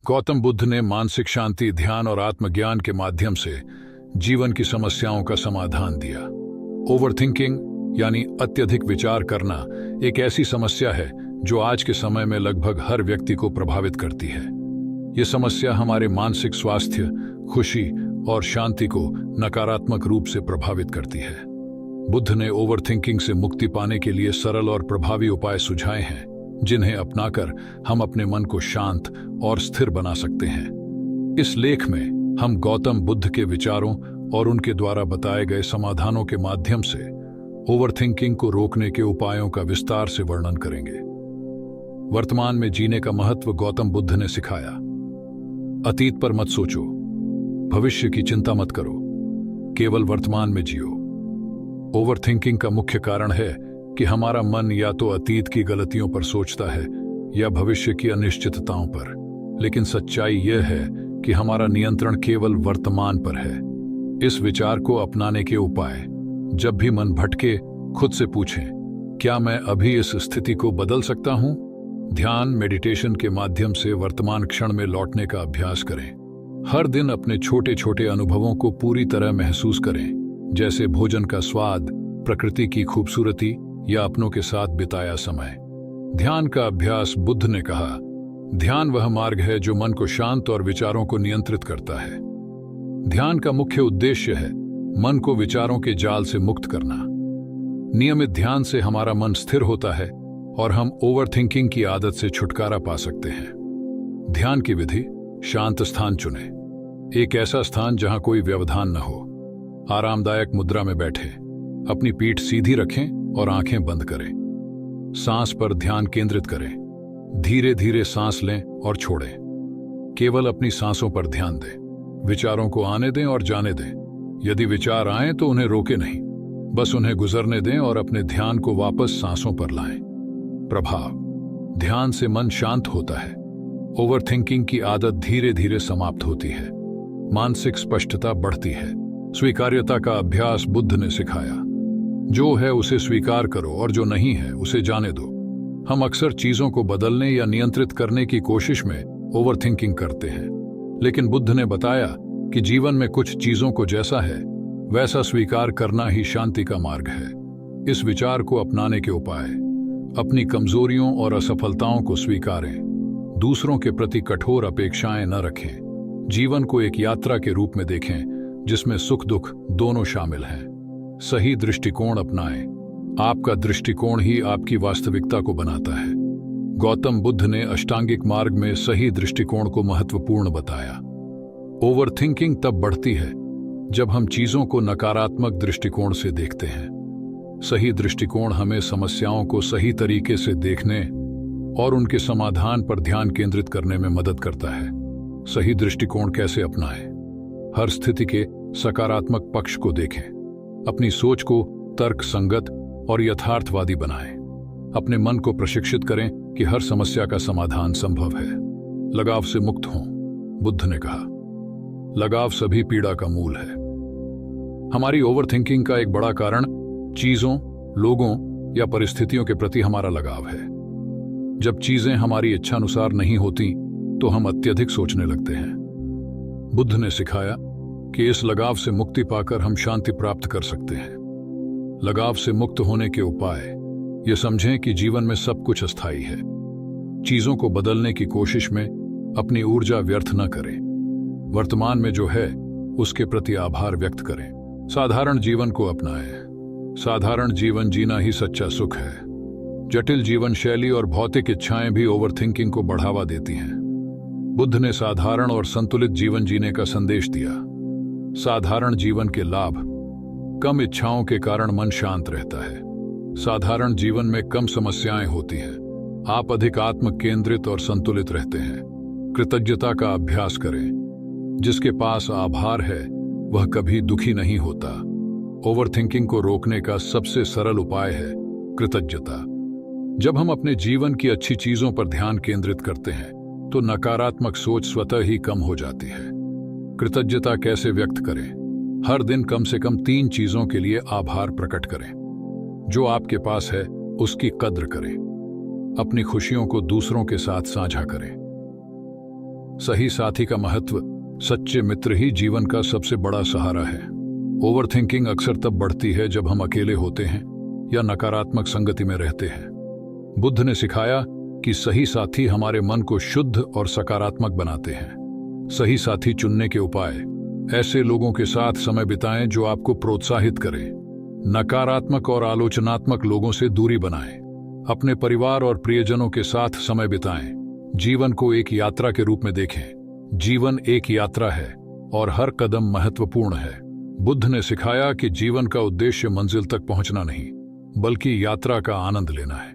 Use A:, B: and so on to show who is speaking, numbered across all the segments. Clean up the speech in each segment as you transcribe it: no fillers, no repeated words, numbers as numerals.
A: गौतम बुद्ध ने मानसिक शांति, ध्यान और आत्मज्ञान के माध्यम से जीवन की समस्याओं का समाधान दिया। ओवरथिंकिंग यानी अत्यधिक विचार करना एक ऐसी समस्या है जो आज के समय में लगभग हर व्यक्ति को प्रभावित करती है। ये समस्या हमारे मानसिक स्वास्थ्य, खुशी और शांति को नकारात्मक रूप से प्रभावित करती है। बुद्ध ने ओवरथिंकिंग से मुक्ति पाने के लिए सरल और प्रभावी उपाय सुझाए हैं, जिन्हें अपनाकर हम अपने मन को शांत और स्थिर बना सकते हैं। इस लेख में हम गौतम बुद्ध के विचारों और उनके द्वारा बताए गए समाधानों के माध्यम से ओवरथिंकिंग को रोकने के उपायों का विस्तार से वर्णन करेंगे। वर्तमान में जीने का महत्व गौतम बुद्ध ने सिखाया। अतीत पर मत सोचो, भविष्य की चिंता मत करो, केवल वर्तमान में जियो। ओवरथिंकिंग का मुख्य कारण है कि हमारा मन या तो अतीत की गलतियों पर सोचता है या भविष्य की अनिश्चितताओं पर, लेकिन सच्चाई यह है कि हमारा नियंत्रण केवल वर्तमान पर है। इस विचार को अपनाने के उपाय: जब भी मन भटके, खुद से पूछें, क्या मैं अभी इस स्थिति को बदल सकता हूं? ध्यान, मेडिटेशन के माध्यम से वर्तमान क्षण में लौटने का अभ्यास करें। हर दिन अपने छोटे छोटे अनुभवों को पूरी तरह महसूस करें, जैसे भोजन का स्वाद, प्रकृति की खूबसूरती या अपनों के साथ बिताया समय। ध्यान का अभ्यास: बुद्ध ने कहा, ध्यान वह मार्ग है जो मन को शांत और विचारों को नियंत्रित करता है। ध्यान का मुख्य उद्देश्य है मन को विचारों के जाल से मुक्त करना। नियमित ध्यान से हमारा मन स्थिर होता है और हम ओवरथिंकिंग की आदत से छुटकारा पा सकते हैं। ध्यान की विधि: शांत स्थान चुनें। एक ऐसा स्थान जहां कोई व्यवधान न हो। आरामदायक मुद्रा में बैठें। अपनी पीठ सीधी रखें और आंखें बंद करें। सांस पर ध्यान केंद्रित करें। धीरे धीरे सांस लें और छोड़ें। केवल अपनी सांसों पर ध्यान दें। विचारों को आने दें और जाने दें। यदि विचार आए तो उन्हें रोकें नहीं, बस उन्हें गुजरने दें और अपने ध्यान को वापस सांसों पर लाएं। प्रभाव: ध्यान से मन शांत होता है। ओवरथिंकिंग की आदत धीरे धीरे समाप्त होती है। मानसिक स्पष्टता बढ़ती है। स्वीकार्यता का अभ्यास: बुद्ध ने सिखाया, जो है उसे स्वीकार करो और जो नहीं है उसे जाने दो। हम अक्सर चीजों को बदलने या नियंत्रित करने की कोशिश में ओवरथिंकिंग करते हैं, लेकिन बुद्ध ने बताया कि जीवन में कुछ चीजों को जैसा है वैसा स्वीकार करना ही शांति का मार्ग है। इस विचार को अपनाने के उपाय: अपनी कमजोरियों और असफलताओं को स्वीकारें। दूसरों के प्रति कठोर अपेक्षाएं न रखें। जीवन को एक यात्रा के रूप में देखें जिसमें सुख दुख दोनों शामिल हैं। सही दृष्टिकोण अपनाएं। आपका दृष्टिकोण ही आपकी वास्तविकता को बनाता है। गौतम बुद्ध ने अष्टांगिक मार्ग में सही दृष्टिकोण को महत्वपूर्ण बताया। ओवरथिंकिंग तब बढ़ती है जब हम चीजों को नकारात्मक दृष्टिकोण से देखते हैं। सही दृष्टिकोण हमें समस्याओं को सही तरीके से देखने और उनके समाधान पर ध्यान केंद्रित करने में मदद करता है। सही दृष्टिकोण कैसे अपनाएं? हर स्थिति के सकारात्मक पक्ष को देखें। अपनी सोच को तर्क संगत और यथार्थवादी बनाएं। अपने मन को प्रशिक्षित करें कि हर समस्या का समाधान संभव है। लगाव से मुक्त हों। बुद्ध ने कहा, लगाव सभी पीड़ा का मूल है। हमारी ओवरथिंकिंग का एक बड़ा कारण चीजों, लोगों या परिस्थितियों के प्रति हमारा लगाव है। जब चीजें हमारी इच्छानुसार नहीं होती तो हम अत्यधिक सोचने लगते हैं। बुद्ध ने सिखाया कि इस लगाव से मुक्ति पाकर हम शांति प्राप्त कर सकते हैं। लगाव से मुक्त होने के उपाय: ये समझें कि जीवन में सब कुछ अस्थायी है। चीजों को बदलने की कोशिश में अपनी ऊर्जा व्यर्थ न करें। वर्तमान में जो है उसके प्रति आभार व्यक्त करें। साधारण जीवन को अपनाएं। साधारण जीवन जीना ही सच्चा सुख है। जटिल जीवन शैली और भौतिक इच्छाएं भी ओवरथिंकिंग को बढ़ावा देती हैं। बुद्ध ने साधारण और संतुलित जीवन जीने का संदेश दिया। साधारण जीवन के लाभ: कम इच्छाओं के कारण मन शांत रहता है। साधारण जीवन में कम समस्याएं होती हैं। आप अधिक आत्म केंद्रित और संतुलित रहते हैं। कृतज्ञता का अभ्यास करें। जिसके पास आभार है वह कभी दुखी नहीं होता। ओवरथिंकिंग को रोकने का सबसे सरल उपाय है कृतज्ञता। जब हम अपने जीवन की अच्छी चीजों पर ध्यान केंद्रित करते हैं तो नकारात्मक सोच स्वतः ही कम हो जाती है। कृतज्ञता कैसे व्यक्त करें? हर दिन कम से कम 3 चीजों के लिए आभार प्रकट करें। जो आपके पास है उसकी कद्र करें। अपनी खुशियों को दूसरों के साथ साझा करें। सही साथी का महत्व, सच्चे मित्र ही जीवन का सबसे बड़ा सहारा है। ओवरथिंकिंग अक्सर तब बढ़ती है जब हम अकेले होते हैं या नकारात्मक संगति में रहते हैं। बुद्ध ने सिखाया कि सही साथी हमारे मन को शुद्ध और सकारात्मक बनाते हैं। सही साथी चुनने के उपाय: ऐसे लोगों के साथ समय बिताएं जो आपको प्रोत्साहित करें। नकारात्मक और आलोचनात्मक लोगों से दूरी बनाएं। अपने परिवार और प्रियजनों के साथ समय बिताएं। जीवन को एक यात्रा के रूप में देखें। जीवन एक यात्रा है और हर कदम महत्वपूर्ण है। बुद्ध ने सिखाया कि जीवन का उद्देश्य मंजिल तक पहुंचना नहीं, बल्कि यात्रा का आनंद लेना है।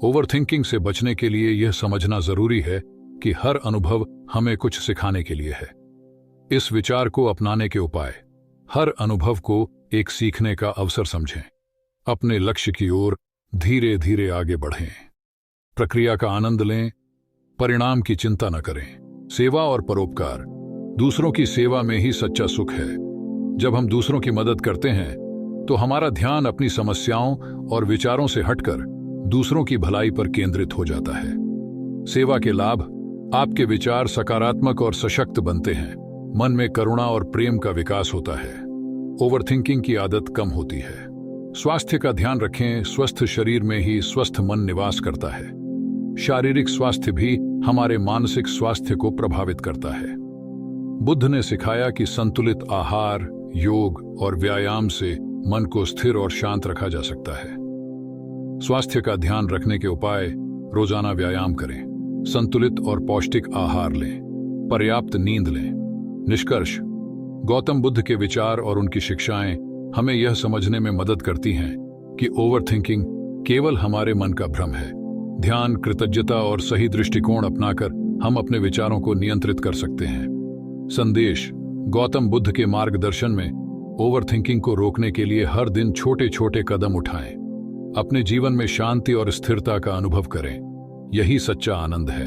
A: ओवरथिंकिंग से बचने के लिए यह समझना जरूरी है कि हर अनुभव हमें कुछ सिखाने के लिए है। इस विचार को अपनाने के उपाय: हर अनुभव को एक सीखने का अवसर समझें। अपने लक्ष्य की ओर धीरे धीरे आगे बढ़ें। प्रक्रिया का आनंद लें, परिणाम की चिंता न करें। सेवा और परोपकार: दूसरों की सेवा में ही सच्चा सुख है। जब हम दूसरों की मदद करते हैं तो हमारा ध्यान अपनी समस्याओं और विचारों से हटकर दूसरों की भलाई पर केंद्रित हो जाता है। सेवा के लाभ: आपके विचार सकारात्मक और सशक्त बनते हैं। मन में करुणा और प्रेम का विकास होता है। ओवरथिंकिंग की आदत कम होती है। स्वास्थ्य का ध्यान रखें। स्वस्थ शरीर में ही स्वस्थ मन निवास करता है। शारीरिक स्वास्थ्य भी हमारे मानसिक स्वास्थ्य को प्रभावित करता है। बुद्ध ने सिखाया कि संतुलित आहार, योग और व्यायाम से मन को स्थिर और शांत रखा जा सकता है। स्वास्थ्य का ध्यान रखने के उपाय: रोजाना व्यायाम करें, संतुलित और पौष्टिक आहार लें, पर्याप्त नींद लें। निष्कर्ष: गौतम बुद्ध के विचार और उनकी शिक्षाएं हमें यह समझने में मदद करती हैं कि ओवरथिंकिंग केवल हमारे मन का भ्रम है। ध्यान, कृतज्ञता और सही दृष्टिकोण अपनाकर हम अपने विचारों को नियंत्रित कर सकते हैं। संदेश: गौतम बुद्ध के मार्गदर्शन में ओवरथिंकिंग को रोकने के लिए हर दिन छोटे छोटे कदम उठाएं। अपने जीवन में शांति और स्थिरता का अनुभव करें। यही सच्चा आनंद है।